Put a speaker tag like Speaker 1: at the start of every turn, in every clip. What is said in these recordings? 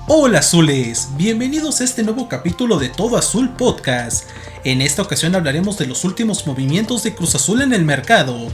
Speaker 1: Hola azules, bienvenidos a este nuevo capítulo de Todo Azul Podcast. En esta ocasión hablaremos de los últimos movimientos de Cruz Azul en el mercado.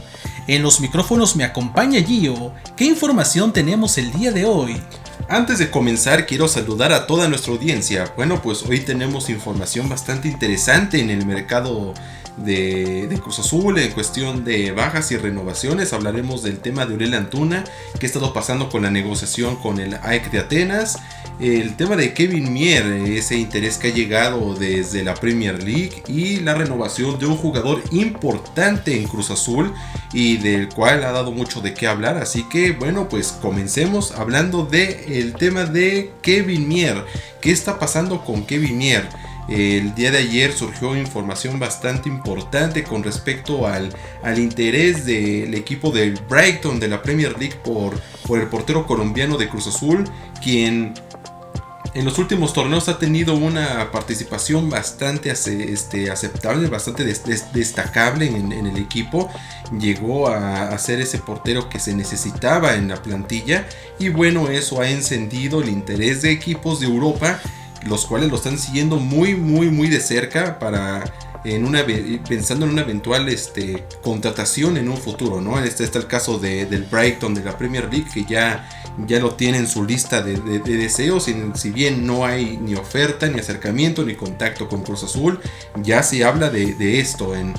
Speaker 1: En los micrófonos me acompaña Gio. ¿Qué información tenemos el día de hoy?
Speaker 2: Antes de comenzar quiero saludar a toda nuestra audiencia. Bueno, pues hoy tenemos información bastante interesante en el mercado de Cruz Azul en cuestión de bajas y renovaciones. Hablaremos del tema de Uriel Antuna, qué ha estado pasando con la negociación con el AEK de Atenas, el tema de Kevin Mier, ese interés que ha llegado desde la Premier League y la renovación de un jugador importante en Cruz Azul y del cual ha dado mucho de qué hablar. Así que bueno, pues comencemos hablando del tema de Kevin Mier. ¿Qué está pasando con Kevin Mier? El día de ayer surgió información bastante importante con respecto al interés del equipo del Brighton de la Premier League por el portero colombiano de Cruz Azul, quien en los últimos torneos ha tenido una participación bastante aceptable, bastante destacable en el equipo. Llegó a ser ese portero que se necesitaba en la plantilla y bueno, eso ha encendido el interés de equipos de Europa, los cuales lo están siguiendo muy de cerca pensando en una eventual contratación en un futuro, ¿no? Está el caso del Brighton de la Premier League, que ya lo tiene en su lista de deseos. Si bien no hay ni oferta, ni acercamiento, ni contacto con Cruz Azul, ya se habla de esto en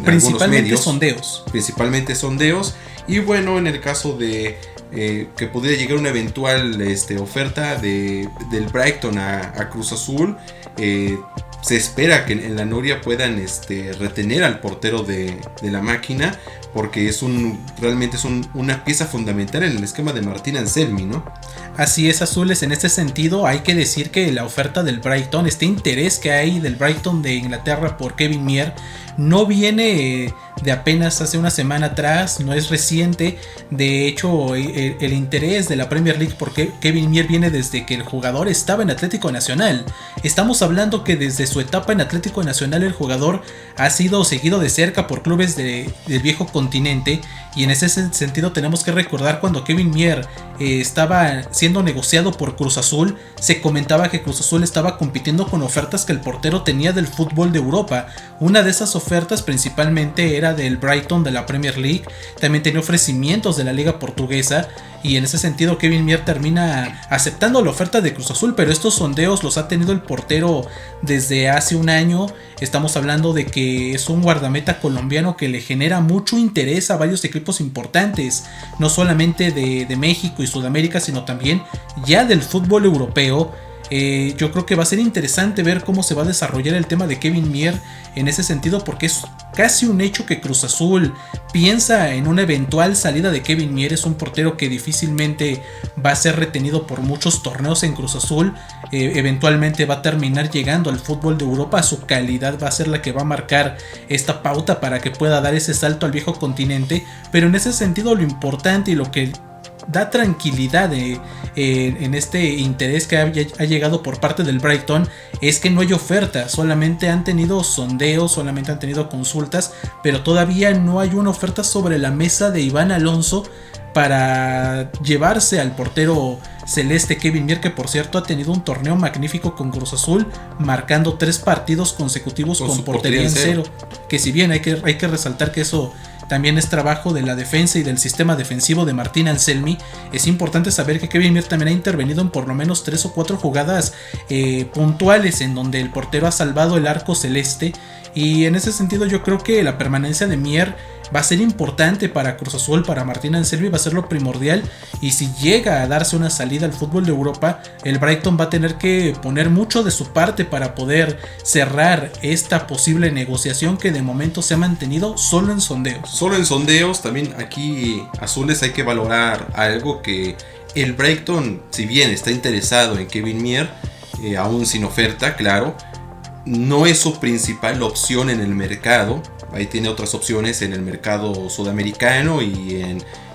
Speaker 2: algunos medios. Principalmente sondeos. Y bueno, en el caso de que pudiera llegar una eventual oferta del Brighton a Cruz Azul, se espera que en la Noria puedan retener al portero de la máquina, porque realmente es una pieza fundamental en el esquema de Martín Anselmi, ¿no?
Speaker 1: Así es, azules. En este sentido hay que decir que la oferta del Brighton, este interés que hay del Brighton de Inglaterra por Kevin Mier, no viene de apenas hace una semana atrás, no es reciente. De hecho, el interés de la Premier League por Kevin Mier viene desde que el jugador estaba en Atlético Nacional. Estamos hablando que desde su etapa en Atlético Nacional el jugador ha sido seguido de cerca por clubes del viejo continente, y en ese sentido tenemos que recordar cuando Kevin Mier estaba siendo negociado por Cruz Azul, se comentaba que Cruz Azul estaba compitiendo con ofertas que el portero tenía del fútbol de Europa. Una de esas ofertas principalmente era del Brighton de la Premier League, también tenía ofrecimientos de la Liga Portuguesa, y en ese sentido Kevin Mier termina aceptando la oferta de Cruz Azul, pero estos sondeos los ha tenido el portero desde hace un año. Estamos hablando de que es un guardameta colombiano que le genera mucho interés a varios equipos importantes, no solamente de México y Sudamérica, sino también ya del fútbol europeo. Yo creo que va a ser interesante ver cómo se va a desarrollar el tema de Kevin Mier en ese sentido, porque es casi un hecho que Cruz Azul piensa en una eventual salida de Kevin Mier. Es un portero que difícilmente va a ser retenido por muchos torneos en Cruz Azul. Eventualmente va a terminar llegando al fútbol de Europa. Su calidad va a ser la que va a marcar esta pauta para que pueda dar ese salto al viejo continente, pero en ese sentido lo importante y lo que da tranquilidad en este interés que ha llegado por parte del Brighton es que no hay oferta, solamente han tenido sondeos, solamente han tenido consultas, pero todavía no hay una oferta sobre la mesa de Iván Alonso para llevarse al portero celeste Kevin Mier, que por cierto ha tenido un torneo magnífico con Cruz Azul, marcando 3 partidos consecutivos con portería en cero, que si bien hay que resaltar que eso también es trabajo de la defensa y del sistema defensivo de Martín Anselmi, es importante saber que Kevin Mier también ha intervenido en por lo menos 3 o 4 jugadas puntuales en donde el portero ha salvado el arco celeste, y en ese sentido yo creo que la permanencia de Mier va a ser importante para Cruz Azul, para Martín Anselmi va a ser lo primordial, y si llega a darse una salida al fútbol de Europa, el Brighton va a tener que poner mucho de su parte para poder cerrar esta posible negociación que de momento se ha mantenido solo en sondeos.
Speaker 2: Solo en sondeos. También aquí, azules, hay que valorar algo, que el Brighton, si bien está interesado en Kevin Mier, aún sin oferta, claro, no es su principal opción en el mercado. Ahí tiene otras opciones en el mercado sudamericano y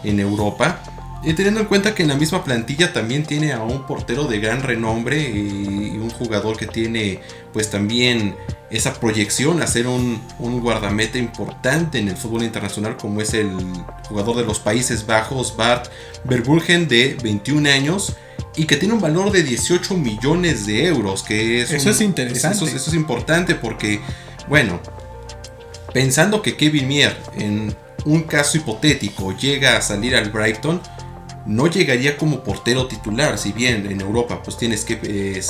Speaker 2: en Europa. Y teniendo en cuenta que en la misma plantilla también tiene a un portero de gran renombre y un jugador que tiene pues también esa proyección a ser un guardameta importante en el fútbol internacional, como es el jugador de los Países Bajos, Bart Verbruggen, de 21 años. y que tiene un valor de 18 millones de euros, que es
Speaker 1: eso es interesante.
Speaker 2: Eso es importante porque, bueno, pensando que Kevin Mier, en un caso hipotético, llega a salir al Brighton, no llegaría como portero titular. Si bien en Europa pues tienes que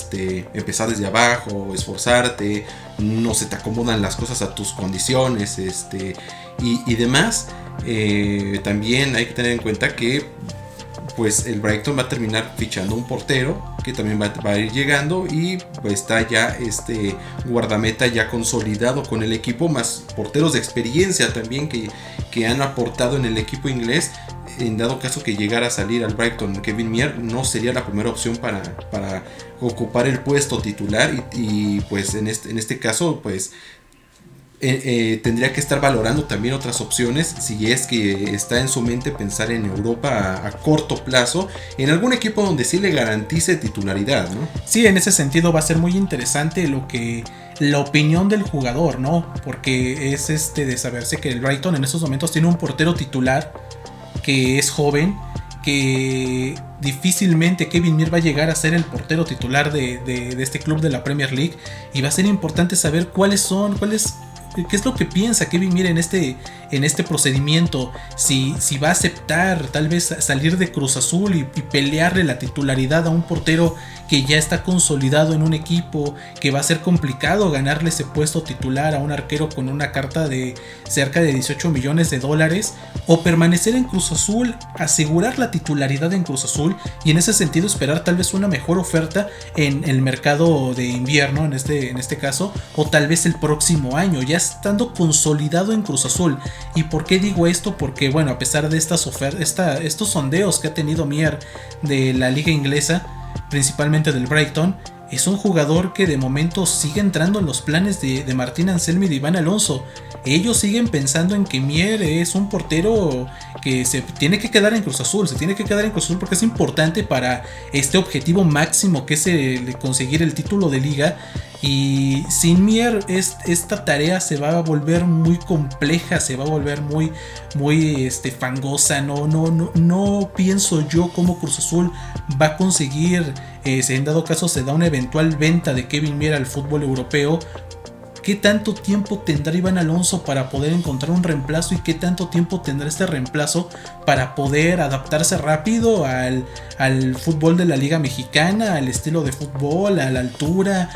Speaker 2: empezar desde abajo, esforzarte, no se te acomodan las cosas a tus condiciones y demás. También hay que tener en cuenta que pues el Brighton va a terminar fichando un portero que también va a ir llegando, y está ya guardameta ya consolidado con el equipo, más porteros de experiencia también que han aportado en el equipo inglés. En dado caso que llegara a salir al Brighton Kevin Mier, no sería la primera opción para ocupar el puesto titular, y pues en este caso pues tendría que estar valorando también otras opciones, si es que está en su mente pensar en Europa a corto plazo, en algún equipo donde sí le garantice titularidad, ¿no?
Speaker 1: Sí, en ese sentido va a ser muy interesante la opinión del jugador, ¿no? Porque es de saberse que el Brighton en estos momentos tiene un portero titular que es joven, que difícilmente Kevin Mier va a llegar a ser el portero titular de este club de la Premier League, y va a ser importante saber qué es lo que piensa Kevin Mier en este procedimiento, si va a aceptar tal vez salir de Cruz Azul y pelearle la titularidad a un portero que ya está consolidado en un equipo, que va a ser complicado ganarle ese puesto titular a un arquero con una carta de cerca de 18 millones de dólares, o permanecer en Cruz Azul, asegurar la titularidad en Cruz Azul, y en ese sentido esperar tal vez una mejor oferta en el mercado de invierno en este caso, o tal vez el próximo año, ya estando consolidado en Cruz Azul. ¿Y por qué digo esto? Porque bueno, a pesar de estos sondeos que ha tenido Mier de la liga inglesa, principalmente del Brighton, es un jugador que de momento sigue entrando en los planes de Martín Anselmi y de Iván Alonso. Ellos siguen pensando en que Mier es un portero que se tiene que quedar en Cruz Azul, porque es importante para este objetivo máximo que es conseguir el título de liga. Y sin Mier esta tarea se va a volver muy compleja, se va a volver muy fangosa. No pienso yo cómo Cruz Azul va a conseguir, si en dado caso se da una eventual venta de Kevin Mier al fútbol europeo, ¿qué tanto tiempo tendrá Iván Alonso para poder encontrar un reemplazo? ¿Y qué tanto tiempo tendrá este reemplazo para poder adaptarse rápido al fútbol de la Liga Mexicana, al estilo de fútbol, a la altura,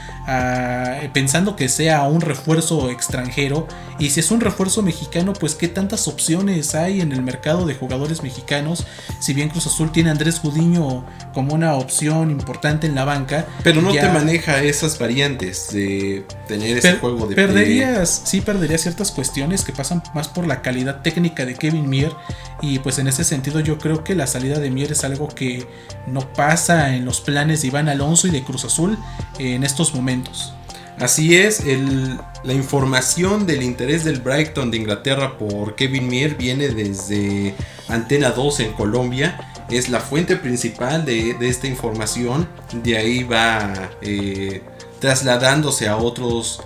Speaker 1: pensando que sea un refuerzo extranjero? Y si es un refuerzo mexicano, pues qué tantas opciones hay en el mercado de jugadores mexicanos. Si bien Cruz Azul tiene a Andrés Gudiño como una opción importante en la banca,
Speaker 2: pero no te maneja esas variantes de tener ese juego de
Speaker 1: perderías ciertas cuestiones que pasan más por la calidad técnica de Kevin Mier. Y pues en ese sentido yo creo que la salida de Mier es algo que no pasa en los planes de Iván Alonso y de Cruz Azul en estos momentos.
Speaker 2: Así es, la información del interés del Brighton de Inglaterra por Kevin Mier viene desde Antena 2 en Colombia. Es la fuente principal de esta información. De ahí va trasladándose a otros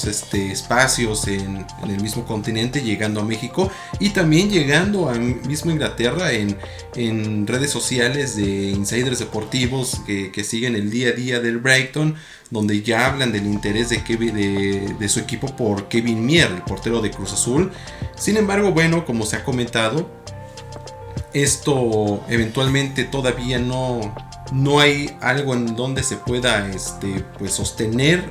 Speaker 2: espacios en el mismo continente, llegando a México y también llegando a mismo Inglaterra en redes sociales de insiders deportivos que siguen el día a día del Brighton, donde ya hablan del interés de su equipo por Kevin Mier, el portero de Cruz Azul. Sin embargo, bueno, como se ha comentado, esto eventualmente todavía no hay algo en donde se pueda pues sostener.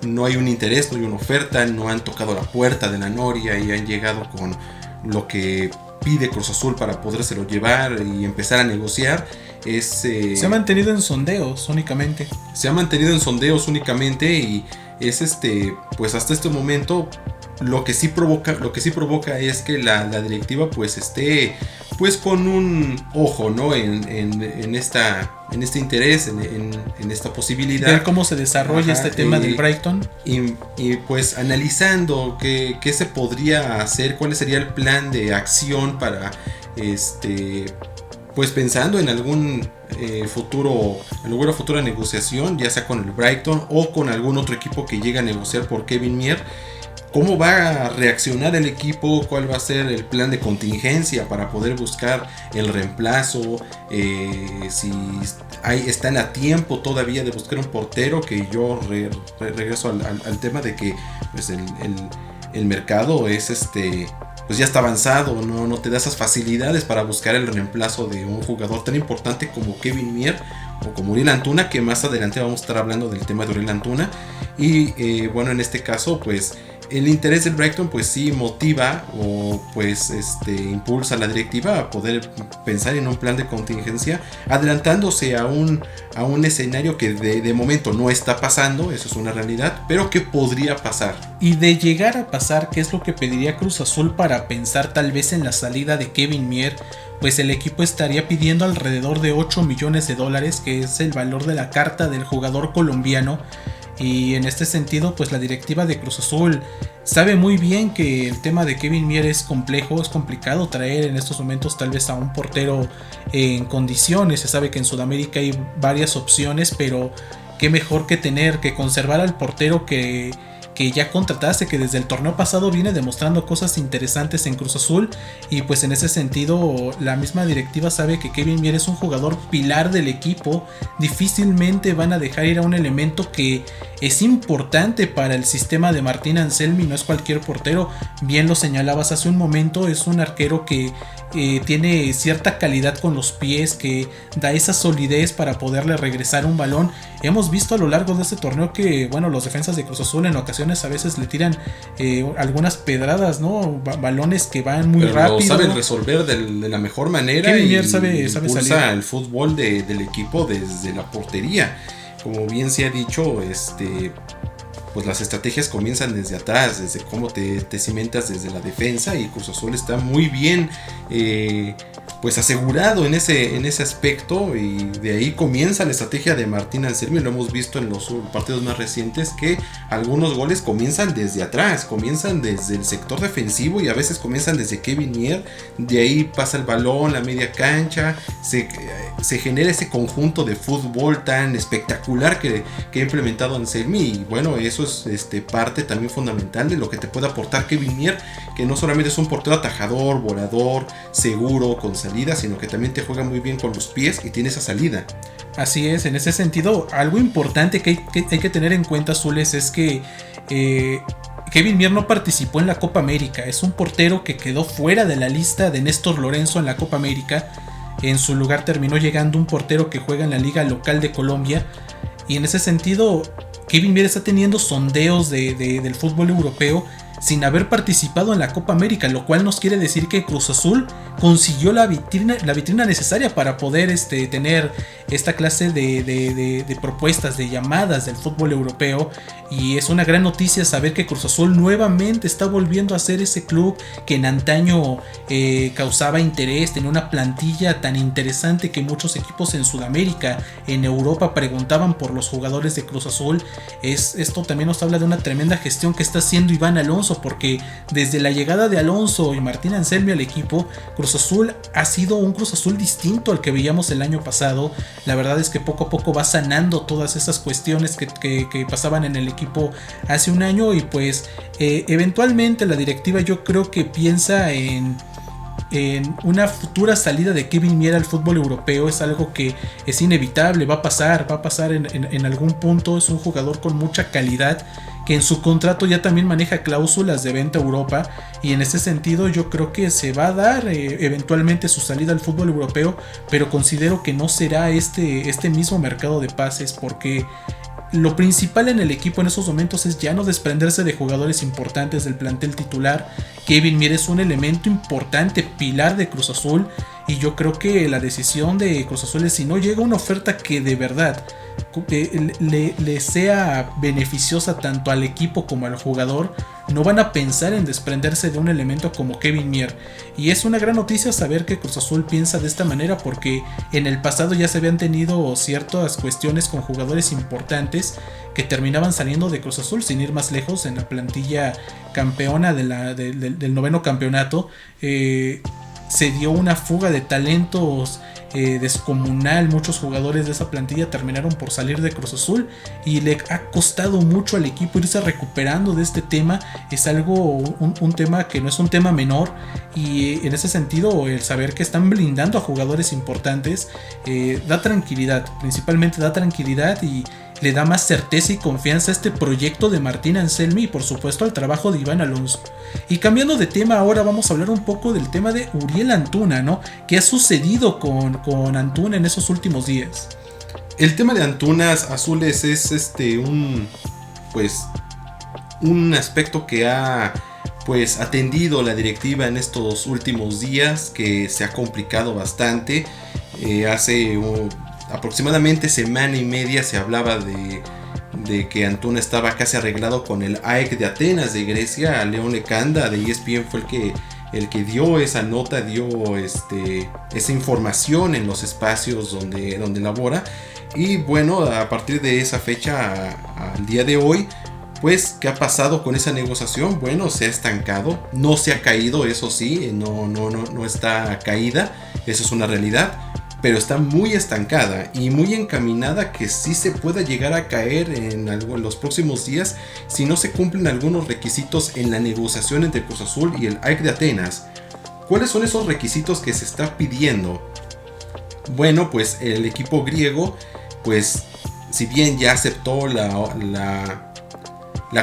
Speaker 2: No hay un interés, no hay una oferta, no han tocado la puerta de la Noria y han llegado con lo que pide Cruz Azul para podérselo llevar y empezar a negociar.
Speaker 1: Se ha mantenido en sondeos únicamente.
Speaker 2: Y es pues hasta este momento lo que sí provoca es que la directiva pues esté pues con un ojo, ¿no? en este interés, en esta posibilidad.
Speaker 1: Ver cómo se desarrolla este tema del Brighton.
Speaker 2: Y pues analizando qué se podría hacer, cuál sería el plan de acción para pues pensando en alguna futura negociación, ya sea con el Brighton o con algún otro equipo que llegue a negociar por Kevin Mier. cómo va a reaccionar el equipo, cuál va a ser el plan de contingencia para poder buscar el reemplazo, si están a tiempo todavía de buscar un portero, que yo regreso al tema de que pues el mercado es pues ya está avanzado, no te da esas facilidades para buscar el reemplazo de un jugador tan importante como Kevin Mier o como Uriel Antuna, que más adelante vamos a estar hablando del tema de Uriel Antuna. Y bueno, en este caso pues el interés del Brighton pues sí motiva o pues impulsa a la directiva a poder pensar en un plan de contingencia, adelantándose a un escenario que de momento no está pasando, eso es una realidad, pero que podría pasar.
Speaker 1: Y de llegar a pasar, ¿qué es lo que pediría Cruz Azul para pensar tal vez en la salida de Kevin Mier? Pues el equipo estaría pidiendo alrededor de 8 millones de dólares, que es el valor de la carta del jugador colombiano. Y en este sentido pues la directiva de Cruz Azul sabe muy bien que el tema de Kevin Mier es complejo, es complicado traer en estos momentos tal vez a un portero en condiciones. Se sabe que en Sudamérica hay varias opciones, pero qué mejor que conservar al portero que ya contrataste, que desde el torneo pasado viene demostrando cosas interesantes en Cruz Azul. Y pues en ese sentido la misma directiva sabe que Kevin Mier es un jugador pilar del equipo. Difícilmente van a dejar ir a un elemento que es importante para el sistema de Martín Anselmi. No es cualquier portero, bien lo señalabas hace un momento, es un arquero que tiene cierta calidad con los pies, que da esa solidez para poderle regresar un balón. Hemos visto a lo largo de este torneo que bueno, los defensas de Cruz Azul en ocasiones a veces le tiran algunas pedradas, ¿no? Balones que van muy rápido.
Speaker 2: Pero saben resolver de la mejor manera.
Speaker 1: Kevin Mier sabe
Speaker 2: impulsa salir el fútbol del equipo desde la portería. Como bien se ha dicho, pues las estrategias comienzan desde atrás, desde cómo te cimentas desde la defensa, y Cruz Azul está muy bien pues asegurado en ese aspecto, y de ahí comienza la estrategia de Martín Anselmi. Lo hemos visto en los partidos más recientes, que algunos goles comienzan desde atrás, comienzan desde el sector defensivo, y a veces comienzan desde Kevin Mier. De ahí pasa el balón, la media cancha, se genera ese conjunto de fútbol tan espectacular que ha implementado Anselmi. Y bueno, eso es parte también fundamental de lo que te puede aportar Kevin Mier, que no solamente es un portero atajador, volador, seguro, con salida, sino que también te juega muy bien con los pies y tiene esa salida.
Speaker 1: Así es, en ese sentido, algo importante que hay que tener en cuenta, Zules, es que Kevin Mier no participó en la Copa América. Es un portero que quedó fuera de la lista de Néstor Lorenzo en la Copa América. En su lugar terminó llegando un portero que juega en la liga local de Colombia. Y en ese sentido, Kevin Mier está teniendo sondeos del fútbol europeo sin haber participado en la Copa América, lo cual nos quiere decir que Cruz Azul consiguió la vitrina necesaria para poder tener esta clase de propuestas, de llamadas del fútbol europeo. Y es una gran noticia saber que Cruz Azul nuevamente está volviendo a ser ese club que en antaño causaba interés, tenía una plantilla tan interesante que muchos equipos en Sudamérica, en Europa, preguntaban por los jugadores de Cruz Azul. Esto también nos habla de una tremenda gestión que está haciendo Iván Alonso, porque desde la llegada de Alonso y Martín Anselmi al equipo, Cruz Azul ha sido un Cruz Azul distinto al que veíamos el año pasado. La verdad es que poco a poco va sanando todas esas cuestiones que pasaban en el equipo hace un año, y pues eventualmente la directiva yo creo que piensa en una futura salida de Kevin Mier al fútbol europeo. Es algo que es inevitable, va a pasar en algún punto. Es un jugador con mucha calidad, que en su contrato ya también maneja cláusulas de venta a Europa, y en ese sentido yo creo que se va a dar eventualmente su salida al fútbol europeo, pero considero que no será este mismo mercado de pases, porque lo principal en el equipo en esos momentos es ya no desprenderse de jugadores importantes del plantel titular. Kevin Mier es un elemento importante, pilar de Cruz Azul, y yo creo que la decisión de Cruz Azul es, si no llega una oferta que de verdad le sea beneficiosa tanto al equipo como al jugador, no van a pensar en desprenderse de un elemento como Kevin Mier. Y es una gran noticia saber que Cruz Azul piensa de esta manera, porque en el pasado ya se habían tenido ciertas cuestiones con jugadores importantes que terminaban saliendo de Cruz Azul. Sin ir más lejos, en la plantilla campeona del noveno campeonato, se dio una fuga de talentos descomunal. Muchos jugadores de esa plantilla terminaron por salir de Cruz Azul y le ha costado mucho al equipo irse recuperando de este tema. Es algo, un tema que no es un tema menor, y en ese sentido el saber que están blindando a jugadores importantes da tranquilidad, principalmente da tranquilidad, y le da más certeza y confianza a este proyecto de Martín Anselmi y por supuesto al trabajo de Iván Alonso. Y cambiando de tema, ahora vamos a hablar un poco del tema de Uriel Antuna, ¿no? ¿Qué ha sucedido con Antuna en esos últimos días?
Speaker 2: El tema de Antunas Azules es un aspecto que ha atendido la directiva en estos últimos días, que se ha complicado bastante. Hace aproximadamente semana y media se hablaba de que Antuna estaba casi arreglado con el AEK de Atenas de Grecia. León Lecanda de ESPN fue el que dio esa nota, dio esa información en los espacios donde labora. Y bueno, a partir de esa fecha al día de hoy, pues, ¿qué ha pasado con esa negociación? Bueno, se ha estancado, no se ha caído, eso sí, no está caída, eso es una realidad, pero está muy estancada y muy encaminada que sí se pueda llegar a caer en los próximos días si no se cumplen algunos requisitos en la negociación entre Cruz Azul y el AEK de Atenas. ¿Cuáles son esos requisitos que se está pidiendo? Bueno, pues el equipo griego, pues si bien ya aceptó la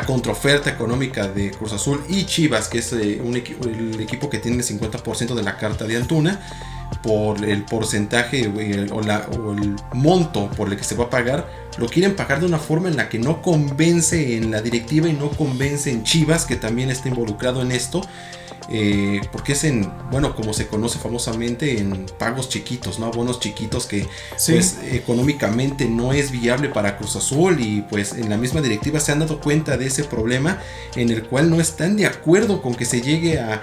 Speaker 2: contraoferta económica de Cruz Azul y Chivas, que es el equipo que tiene el 50% de la carta de Antuna, por el porcentaje o el monto por el que se va a pagar, lo quieren pagar de una forma en la que no convence en la directiva y no convence en Chivas, que también está involucrado en esto, porque es como se conoce famosamente, en pagos chiquitos, ¿no? Bonos chiquitos que sí, pues económicamente no es viable para Cruz Azul, y pues en la misma directiva se han dado cuenta de ese problema, en el cual no están de acuerdo con que se llegue a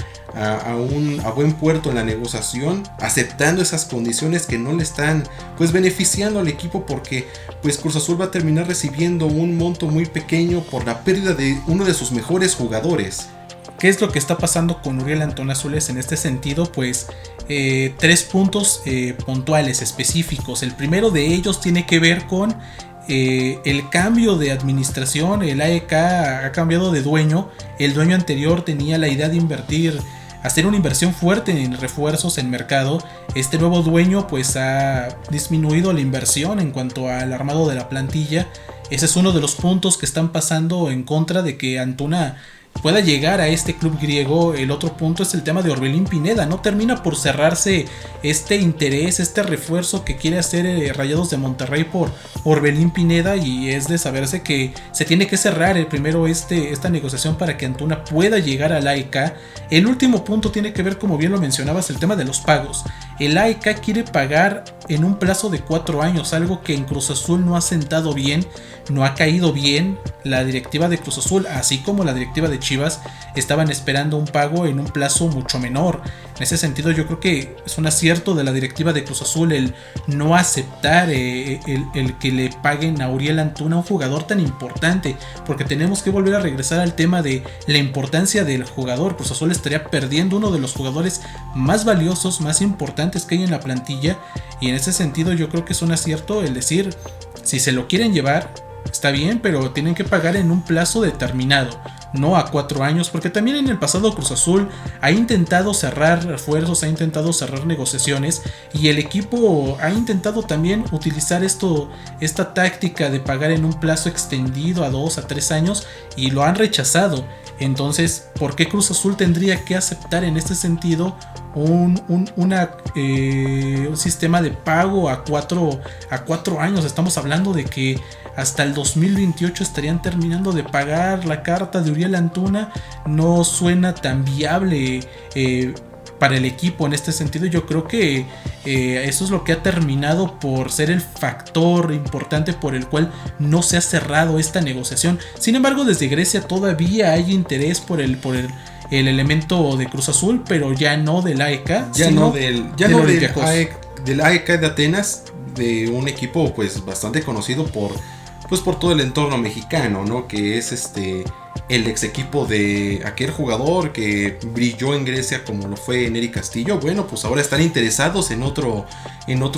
Speaker 2: buen puerto en la negociación, aceptando esas condiciones que no le están pues beneficiando al equipo, porque pues Cruz Azul va a terminar recibiendo un monto muy pequeño por la pérdida de uno de sus mejores jugadores.
Speaker 1: ¿Qué es lo que está pasando con Uriel Antuna Azules en este sentido? Pues 3 puntos puntuales, específicos. El primero de ellos tiene que ver con el cambio de administración. El AEK ha cambiado de dueño. El dueño anterior tenía la idea de hacer una inversión fuerte en refuerzos en mercado. Este nuevo dueño pues ha disminuido la inversión en cuanto al armado de la plantilla. Ese es uno de los puntos que están pasando en contra de que Antuna pueda llegar a este club griego. El otro punto es el tema de Orbelín Pineda. No termina por cerrarse este interés, este refuerzo que quiere hacer Rayados de Monterrey por Orbelín Pineda, y es de saberse que se tiene que cerrar primero esta negociación para que Antuna pueda llegar al AEK. El último punto tiene que ver, como bien lo mencionabas, el tema de los pagos. El AEK quiere pagar en un plazo de 4 años, algo que en Cruz Azul no ha sentado bien, no ha caído bien. La directiva de Cruz Azul, así como la directiva de Chivas, estaban esperando un pago en un plazo mucho menor. En ese sentido, yo creo que es un acierto de la directiva de Cruz Azul el no aceptar el que le paguen a Uriel Antuna, un jugador tan importante, porque tenemos que volver a regresar al tema de la importancia del jugador. Cruz Azul estaría perdiendo uno de los jugadores más valiosos, más importantes que hay en la plantilla, y en ese sentido yo creo que es un acierto el decir, si se lo quieren llevar, está bien, pero tienen que pagar en un plazo determinado, no a 4 años, porque también en el pasado Cruz Azul ha intentado cerrar refuerzos, ha intentado cerrar negociaciones, y el equipo ha intentado también utilizar esta táctica de pagar en un plazo extendido a 2 a 3 años, y lo han rechazado. Entonces, ¿por qué Cruz Azul tendría que aceptar en este sentido un sistema de pago a 4 años? Estamos hablando de que hasta el 2028 estarían terminando de pagar la carta de Uriel Antuna. No suena tan viable para el equipo en este sentido. Yo creo que eso es lo que ha terminado por ser el factor importante por el cual no se ha cerrado esta negociación. Sin embargo, desde Grecia todavía hay interés por el elemento de Cruz Azul, pero ya no del AEK,
Speaker 2: del AEK de Atenas, de un equipo pues bastante conocido por pues por todo el entorno mexicano, ¿no? Que es el ex equipo de aquel jugador que brilló en Grecia como lo fue Nery Castillo. Bueno, pues ahora están interesados en otro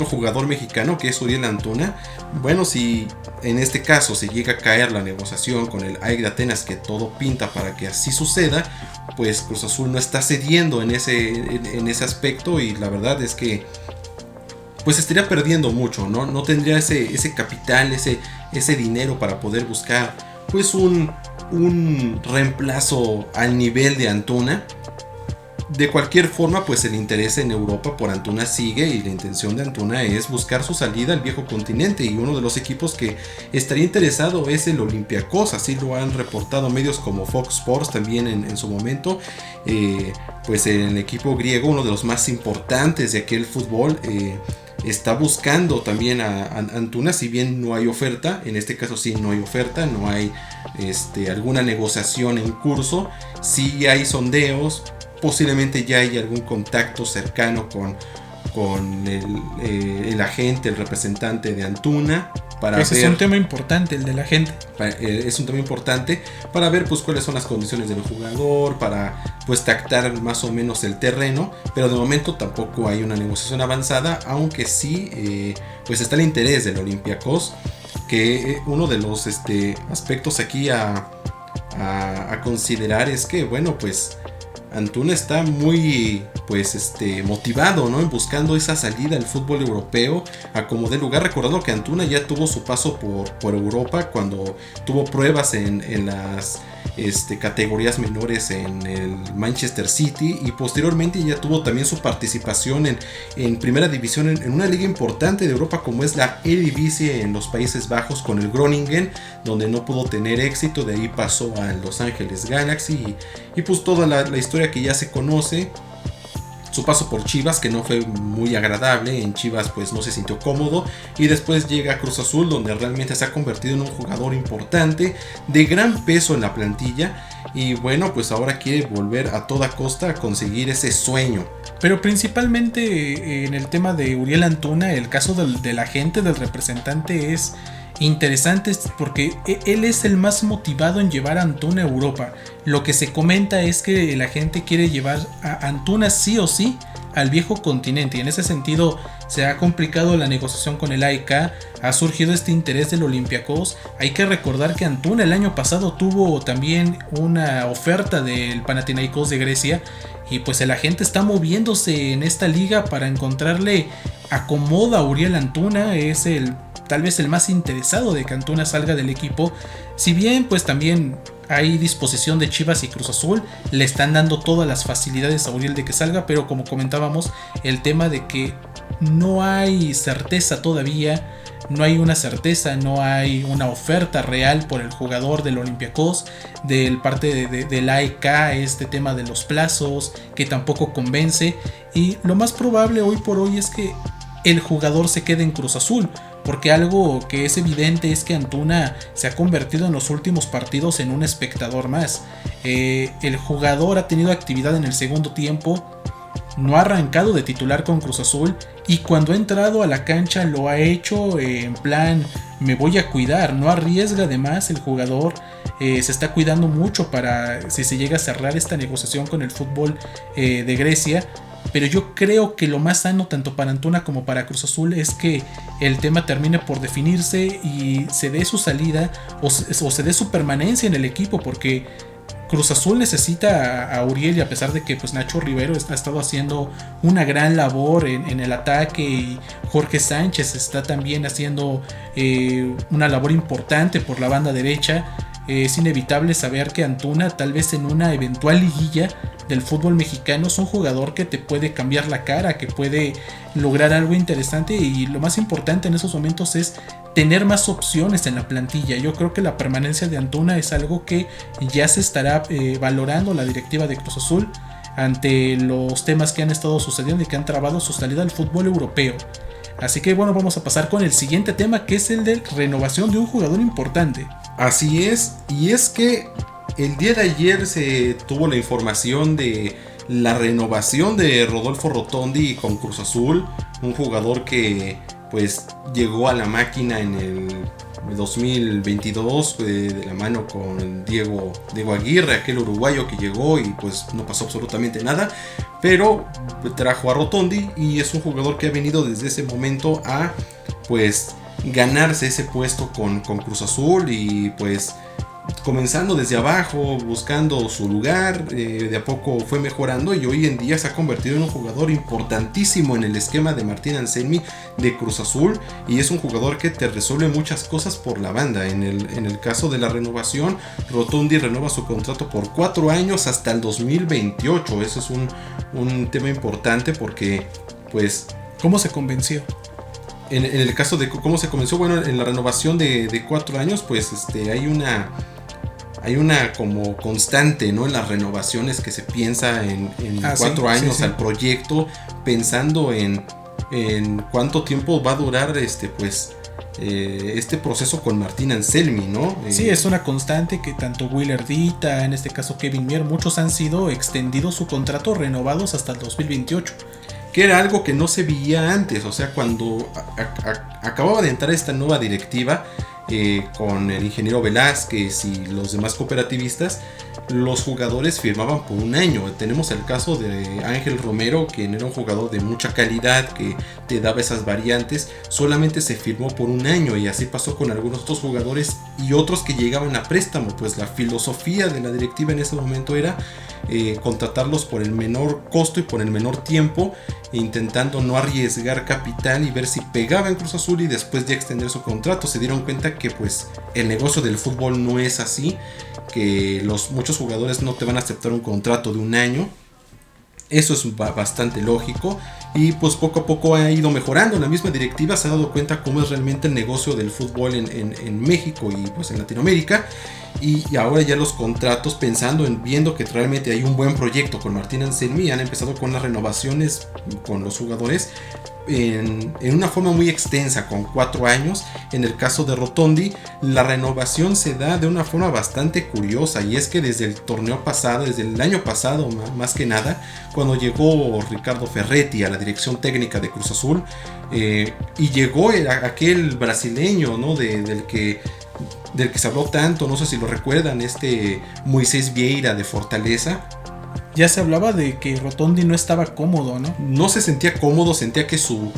Speaker 2: jugador mexicano, que es Uriel Antuna. Bueno, si en este caso se llega a caer la negociación con el AEK de Atenas, que todo pinta para que así suceda, pues Cruz Azul no está cediendo en ese aspecto, y la verdad es que pues estaría perdiendo mucho, ¿no? No tendría ese capital, ese dinero para poder buscar pues un reemplazo al nivel de Antuna. De cualquier forma, pues el interés en Europa por Antuna sigue, y la intención de Antuna es buscar su salida al viejo continente, y uno de los equipos que estaría interesado es el Olympiacos. Así lo han reportado medios como Fox Sports también en su momento. Pues el equipo griego, uno de los más importantes de aquel fútbol, está buscando también a Antuna, si bien no hay oferta. En este caso sí no hay oferta, no hay alguna negociación en curso. Sí hay sondeos, posiblemente ya hay algún contacto cercano con el agente, el representante de Antuna.
Speaker 1: Ese es un tema importante, el de la gente.
Speaker 2: Es un tema importante para ver pues cuáles son las condiciones del jugador, para pues tactar más o menos el terreno, pero de momento tampoco hay una negociación avanzada, aunque sí pues está el interés del Olympiacos, que uno de los aspectos aquí a considerar es que, bueno, pues Antuna está muy pues motivado, ¿no?, en buscando esa salida al fútbol europeo a como dé lugar, recordando que Antuna ya tuvo su paso por Europa cuando tuvo pruebas en las categorías menores en el Manchester City, y posteriormente ya tuvo también su participación en primera división en una liga importante de Europa como es la Eredivisie en los Países Bajos con el Groningen, donde no pudo tener éxito. De ahí pasó a Los Ángeles Galaxy y pues toda la historia que ya se conoce. Su paso por Chivas, que no fue muy agradable. En Chivas pues no se sintió cómodo, y después llega a Cruz Azul, donde realmente se ha convertido en un jugador importante, de gran peso en la plantilla, y bueno, pues ahora quiere volver a toda costa a conseguir ese sueño.
Speaker 1: Pero principalmente en el tema de Uriel Antuna, el caso de la gente, del representante, es interesante porque él es el más motivado en llevar a Antuna a Europa. Lo que se comenta es que la gente quiere llevar a Antuna sí o sí al viejo continente, y en ese sentido se ha complicado la negociación con el AEK. Ha surgido este interés del Olympiacos. Hay que recordar que Antuna el año pasado tuvo también una oferta del Panathinaikos de Grecia, y pues el agente está moviéndose en esta liga para encontrarle acomodo a Uriel Antuna. Es tal vez el más interesado de que Antuna salga del equipo. Si bien pues también hay disposición de Chivas y Cruz Azul, le están dando todas las facilidades a Uriel de que salga, pero como comentábamos, el tema de que no hay certeza todavía, no hay una certeza, no hay una oferta real por el jugador del Olympiacos, del parte del AEK, este tema de los plazos que tampoco convence, y lo más probable hoy por hoy es que el jugador se quede en Cruz Azul, porque algo que es evidente es que Antuna se ha convertido en los últimos partidos en un espectador más. El jugador ha tenido actividad en el segundo tiempo, no ha arrancado de titular con Cruz Azul, y cuando ha entrado a la cancha lo ha hecho en plan me voy a cuidar, no arriesga. Además el jugador se está cuidando mucho para si se llega a cerrar esta negociación con el fútbol de Grecia. Pero yo creo que lo más sano tanto para Antuna como para Cruz Azul es que el tema termine por definirse y se dé su salida o se dé su permanencia en el equipo, porque Cruz Azul necesita a Uriel, y a pesar de que pues Nacho Rivero ha estado haciendo una gran labor en el ataque, y Jorge Sánchez está también haciendo una labor importante por la banda derecha, es inevitable saber que Antuna, tal vez en una eventual liguilla del fútbol mexicano, es un jugador que te puede cambiar la cara, que puede lograr algo interesante, y lo más importante en esos momentos es tener más opciones en la plantilla. Yo creo que la permanencia de Antuna es algo que ya se estará valorando la directiva de Cruz Azul ante los temas que han estado sucediendo y que han trabado su salida al fútbol europeo. Así que bueno, vamos a pasar con el siguiente tema, que es el de renovación de un jugador importante.
Speaker 2: Así es, y es que el día de ayer se tuvo la información de la renovación de Rodolfo Rotondi con Cruz Azul, un jugador que pues llegó a la máquina en el 2022 de la mano con Diego Aguirre, aquel uruguayo que llegó y pues no pasó absolutamente nada, pero trajo a Rotondi y es un jugador que ha venido desde ese momento a pues ganarse ese puesto con Cruz Azul y pues comenzando desde abajo, buscando su lugar, de a poco fue mejorando y hoy en día se ha convertido en un jugador importantísimo en el esquema de Martín Anselmi de Cruz Azul y es un jugador que te resuelve muchas cosas por la banda. En el caso de la renovación, Rotondi renueva su contrato por 4 años hasta el 2028. Eso es un tema importante porque pues...
Speaker 1: ¿Cómo se convenció?
Speaker 2: En el caso de cómo se comenzó, bueno, en la renovación de 4 años, pues hay una como constante, ¿no? En las renovaciones que se piensa en 4 años sí. Al proyecto, pensando en cuánto tiempo va a durar este proceso con Martín Anselmi, ¿no?
Speaker 1: Sí, es una constante que tanto Willer Dita, en este caso Kevin Mier, muchos han sido extendidos su contrato, renovados hasta el 2028.
Speaker 2: Que era algo que no se veía antes, o sea, cuando acababa de entrar esta nueva directiva con el ingeniero Velázquez y los demás cooperativistas, los jugadores firmaban por 1 año. Tenemos el caso de Ángel Romero, quien era un jugador de mucha calidad, que te daba esas variantes, solamente se firmó por 1 año y así pasó con algunos otros jugadores y otros que llegaban a préstamo, pues la filosofía de la directiva en ese momento era contratarlos por el menor costo y por el menor tiempo, intentando no arriesgar capital y ver si pegaba en Cruz Azul y después ya extender su contrato. Se dieron cuenta que pues el negocio del fútbol no es así, que muchos jugadores no te van a aceptar un contrato de 1 año. Eso es bastante lógico y pues poco a poco ha ido mejorando. La misma directiva se ha dado cuenta cómo es realmente el negocio del fútbol en México y pues en Latinoamérica, y ahora ya los contratos, viendo que realmente hay un buen proyecto con Martín Anselmi, han empezado con las renovaciones con los jugadores en una forma muy extensa, con 4 años. En el caso de Rotondi, la renovación se da de una forma bastante curiosa, y es que desde el torneo pasado, desde el año pasado más que nada, cuando llegó Ricardo Ferretti a la dirección técnica de Cruz Azul, y llegó aquel brasileño, ¿no? del que se habló tanto, no sé si lo recuerdan, Moisés Vieira de Fortaleza.
Speaker 1: Ya se hablaba de que Rotondi no estaba cómodo, ¿no?
Speaker 2: No se sentía cómodo, sentía que su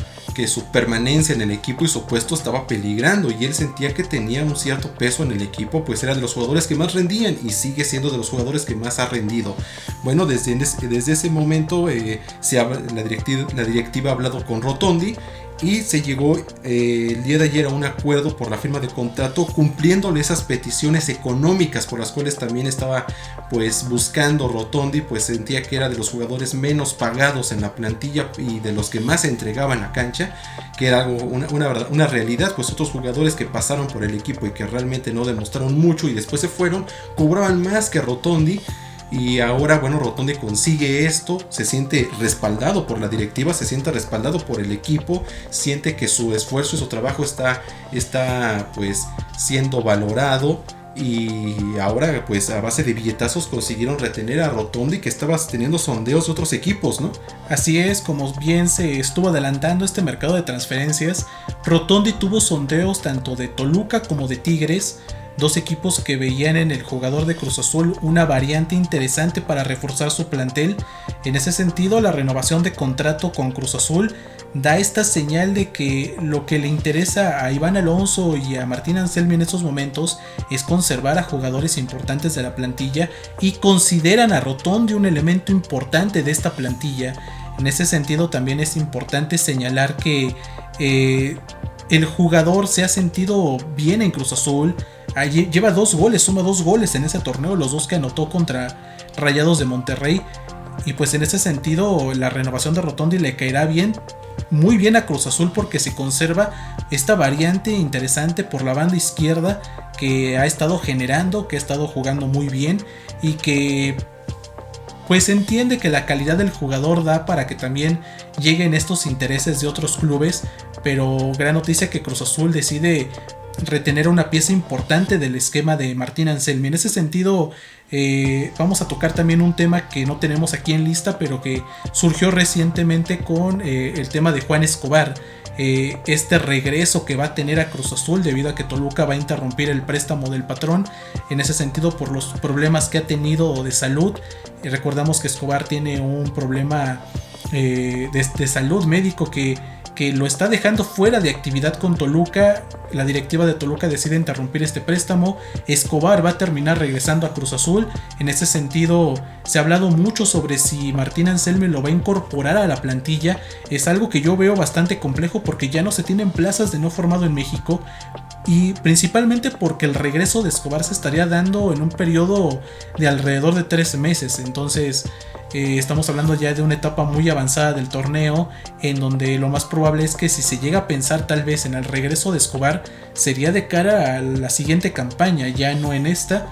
Speaker 2: permanencia en el equipo y su puesto estaba peligrando, y él sentía que tenía un cierto peso en el equipo, pues era de los jugadores que más rendían y sigue siendo de los jugadores que más ha rendido. Bueno, desde ese momento la directiva ha hablado con Rotondi y se llegó el día de ayer a un acuerdo por la firma de contrato, cumpliéndole esas peticiones económicas por las cuales también estaba pues buscando Rotondi, pues sentía que era de los jugadores menos pagados en la plantilla y de los que más se entregaban a cancha, que era algo, una realidad. Pues otros jugadores que pasaron por el equipo y que realmente no demostraron mucho y después se fueron, cobraban más que Rotondi. Y ahora, bueno, Rotondi consigue esto, se siente respaldado por la directiva, se siente respaldado por el equipo, siente que su esfuerzo y su trabajo está pues siendo valorado, y ahora pues a base de billetazos consiguieron retener a Rotondi, que estaba teniendo sondeos de otros equipos, ¿no?
Speaker 1: Así es, como bien se estuvo adelantando este mercado de transferencias, Rotondi tuvo sondeos tanto de Toluca como de Tigres, 2 equipos que veían en el jugador de Cruz Azul una variante interesante para reforzar su plantel. En ese sentido, la renovación de contrato con Cruz Azul da esta señal de que lo que le interesa a Iván Alonso y a Martín Anselmi en estos momentos es conservar a jugadores importantes de la plantilla, y consideran a Rotondi un elemento importante de esta plantilla. En ese sentido, también es importante señalar que el jugador se ha sentido bien en Cruz Azul. Lleva 2 goles, suma 2 goles en ese torneo, los 2 que anotó contra Rayados de Monterrey. Y pues en ese sentido, la renovación de Rotondi le caerá muy bien a Cruz Azul, porque se conserva esta variante interesante por la banda izquierda que ha estado generando, que ha estado jugando muy bien, y que pues entiende que la calidad del jugador da para que también lleguen estos intereses de otros clubes. Pero gran noticia que Cruz Azul decide retener una pieza importante del esquema de Martín Anselmi. En ese sentido, vamos a tocar también un tema que no tenemos aquí en lista, pero que surgió recientemente con el tema de Juan Escobar. este regreso que va a tener a Cruz Azul debido a que Toluca va a interrumpir el préstamo del patrón en ese sentido por los problemas que ha tenido de salud. Recordamos que Escobar tiene un problema de salud médico que lo está dejando fuera de actividad con Toluca. La directiva de Toluca decide interrumpir este préstamo. Escobar va a terminar regresando a Cruz Azul. En ese sentido se ha hablado mucho sobre si Martín Anselmi lo va a incorporar a la plantilla. Es algo que yo veo bastante complejo porque ya no se tienen plazas de no formado en México, y principalmente porque el regreso de Escobar se estaría dando en un periodo de alrededor de 3 meses. Entonces estamos hablando ya de una etapa muy avanzada del torneo, en donde lo más probable es que si se llega a pensar tal vez en el regreso de Escobar, sería de cara a la siguiente campaña, ya no en esta,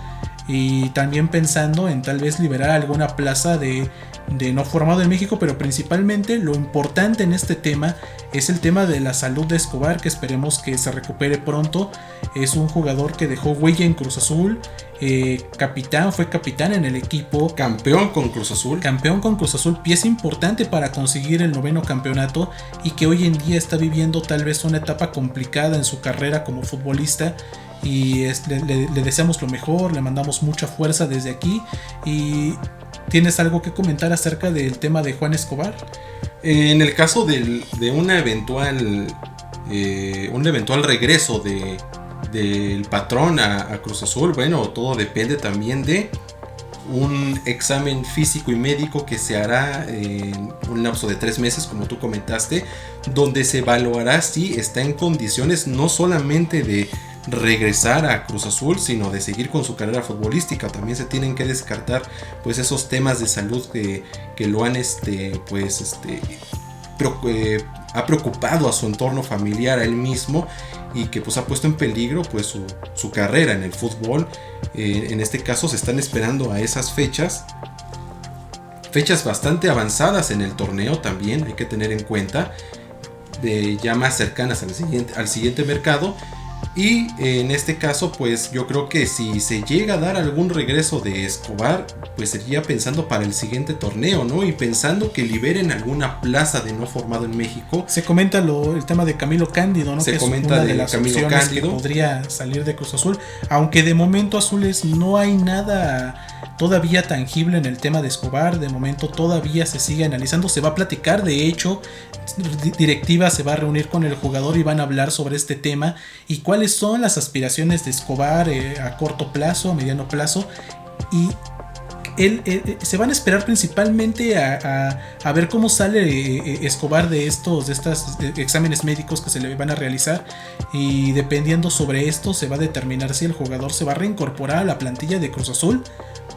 Speaker 1: y también pensando en tal vez liberar alguna plaza de no formado en México. Pero principalmente lo importante en este tema es el tema de la salud de Escobar, que esperemos que se recupere pronto. Es un jugador que dejó huella en Cruz Azul, fue capitán en el equipo,
Speaker 2: campeón con Cruz Azul,
Speaker 1: pieza importante para conseguir el 9º campeonato, y que hoy en día está viviendo tal vez una etapa complicada en su carrera como futbolista. Y le deseamos lo mejor, le mandamos mucha fuerza desde aquí. Y ¿tienes algo que comentar acerca del tema de Juan Escobar?
Speaker 2: En el caso de un eventual regreso del patrón a Cruz Azul, bueno, todo depende también de un examen físico y médico que se hará en un lapso de 3 meses, como tú comentaste, donde se evaluará si está en condiciones no solamente de regresar a Cruz Azul, sino de seguir con su carrera futbolística. También se tienen que descartar pues esos temas de salud que lo han ha preocupado a su entorno familiar, a él mismo, y que pues ha puesto en peligro pues su carrera en el fútbol. En este caso se están esperando a esas fechas bastante avanzadas en el torneo, también hay que tener en cuenta, ya más cercanas al siguiente mercado. Y en este caso pues yo creo que si se llega a dar algún regreso de Escobar, pues sería pensando para el siguiente torneo, ¿no? Y pensando que liberen alguna plaza de no formado en México.
Speaker 1: Se comenta el tema de Camilo Cándido, ¿no?
Speaker 2: Se
Speaker 1: que
Speaker 2: comenta
Speaker 1: es una
Speaker 2: de
Speaker 1: de las
Speaker 2: Camilo
Speaker 1: opciones
Speaker 2: Cándido,
Speaker 1: que podría salir de Cruz Azul, aunque de momento Azules no hay nada todavía tangible en el tema de Escobar. De momento todavía se sigue analizando, se va a platicar, de hecho directiva se va a reunir con el jugador y van a hablar sobre este tema y cuáles son las aspiraciones de Escobar a corto plazo, a mediano plazo, y se van a esperar principalmente a ver cómo sale Escobar de estos exámenes médicos que se le van a realizar, y dependiendo sobre esto se va a determinar si el jugador se va a reincorporar a la plantilla de Cruz Azul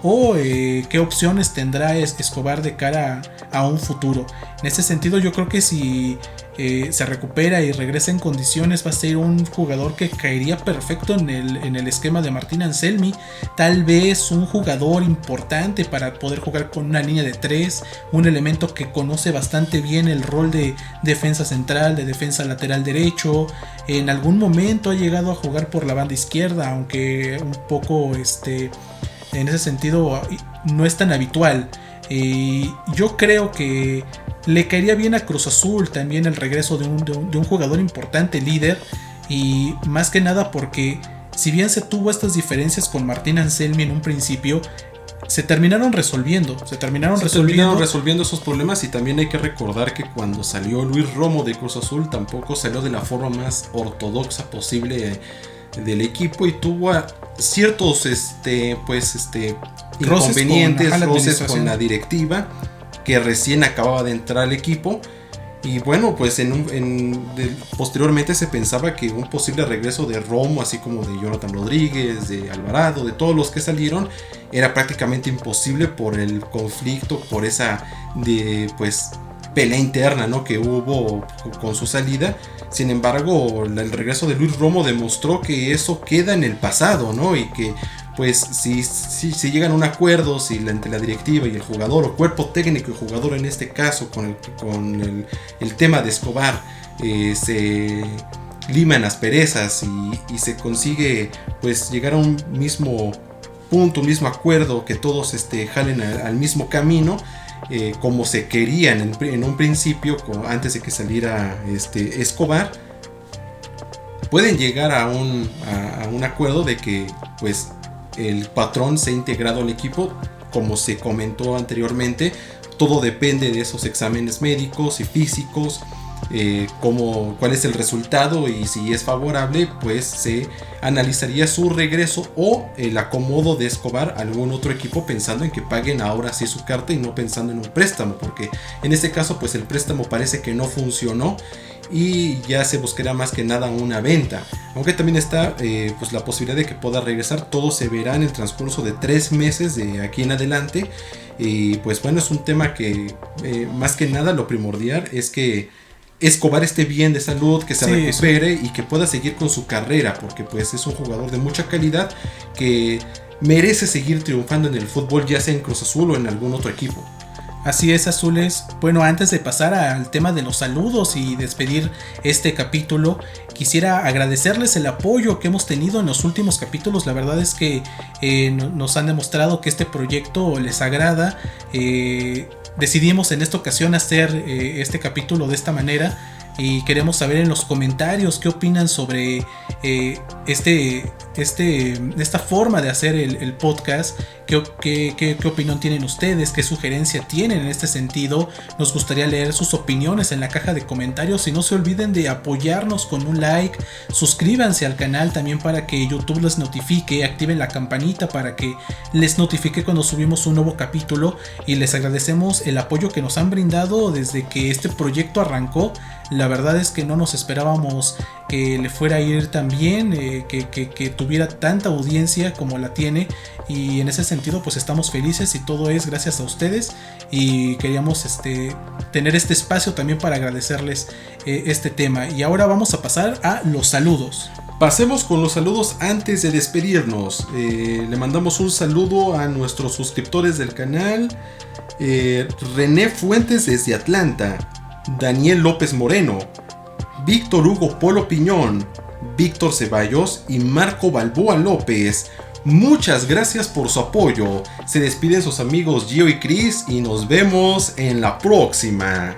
Speaker 1: o qué opciones tendrá Escobar de cara a un futuro. En ese sentido yo creo que si se recupera y regresa en condiciones va a ser un jugador que caería perfecto en el esquema de Martín Anselmi. Tal vez un jugador importante para poder jugar con una línea de 3, un elemento que conoce bastante bien el rol de defensa central, de defensa lateral derecho. En algún momento ha llegado a jugar por la banda izquierda, aunque un poco en ese sentido no es tan habitual. Yo creo que le caería bien a Cruz Azul también el regreso de un jugador importante, líder, y más que nada porque si bien se tuvo estas diferencias con Martín Anselmi en un principio, se terminaron resolviendo
Speaker 2: esos problemas. Y también hay que recordar que cuando salió Luis Romo de Cruz Azul tampoco salió de la forma más ortodoxa posible del equipo y tuvo ciertos inconvenientes, roces con la directiva, que recién acababa de entrar al equipo. Y bueno, pues posteriormente se pensaba que un posible regreso de Romo, así como de Jonathan Rodríguez, de Alvarado, de todos los que salieron, era prácticamente imposible por el conflicto, por esa pelea interna, ¿no?, que hubo con su salida. Sin embargo, el regreso de Luis Romo demostró que eso queda en el pasado, ¿no? Y que pues si llegan a un acuerdo, entre la directiva y el jugador, o cuerpo técnico y jugador en este caso, con el tema de Escobar, se liman asperezas y se consigue pues llegar a un mismo punto, un mismo acuerdo, que todos jalen al mismo camino, como se querían en un principio, antes de que saliera Escobar, pueden llegar a un acuerdo de que pues el patrón se ha integrado al equipo. Como se comentó anteriormente, todo depende de esos exámenes médicos y físicos, cuál es el resultado, y si es favorable pues se analizaría su regreso o el acomodo de Escobar a algún otro equipo, pensando en que paguen ahora sí su carta y no pensando en un préstamo, porque en este caso pues el préstamo parece que no funcionó y ya se buscará más que nada una venta, aunque también está pues la posibilidad de que pueda regresar. Todo se verá en el transcurso de 3 meses de aquí en adelante. Y pues bueno, es un tema que más que nada lo primordial es que Escobar esté bien de salud, que se recupere y que pueda seguir con su carrera, porque pues es un jugador de mucha calidad que merece seguir triunfando en el fútbol, ya sea en Cruz Azul o en algún otro equipo.
Speaker 1: Así es, Azules. Bueno, antes de pasar al tema de los saludos y despedir este capítulo, quisiera agradecerles el apoyo que hemos tenido en los últimos capítulos. La verdad es que nos han demostrado que este proyecto les agrada. Decidimos en esta ocasión hacer este capítulo de esta manera y queremos saber en los comentarios qué opinan sobre esta forma de hacer el podcast. ¿Qué opinión tienen ustedes? ¿Qué sugerencia tienen en este sentido? Nos gustaría leer sus opiniones en la caja de comentarios y no se olviden de apoyarnos con un like. Suscríbanse al canal también para que YouTube les notifique, activen la campanita para que les notifique cuando subimos un nuevo capítulo, y les agradecemos el apoyo que nos han brindado desde que este proyecto arrancó. La verdad es que no nos esperábamos que le fuera a ir tan bien, que tuviera tanta audiencia como la tiene, y en ese sentido pues estamos felices y todo es gracias a ustedes, y queríamos tener este espacio también para agradecerles este tema. Y ahora vamos a pasar a los saludos.
Speaker 2: Pasemos con los saludos antes de despedirnos. Le mandamos un saludo a nuestros suscriptores del canal. René Fuentes desde Atlanta, Daniel López Moreno, Víctor Hugo Polo Piñón, Víctor Ceballos y Marco Balboa López. Muchas gracias por su apoyo. Se despiden sus amigos Gio y Chris y nos vemos en la próxima.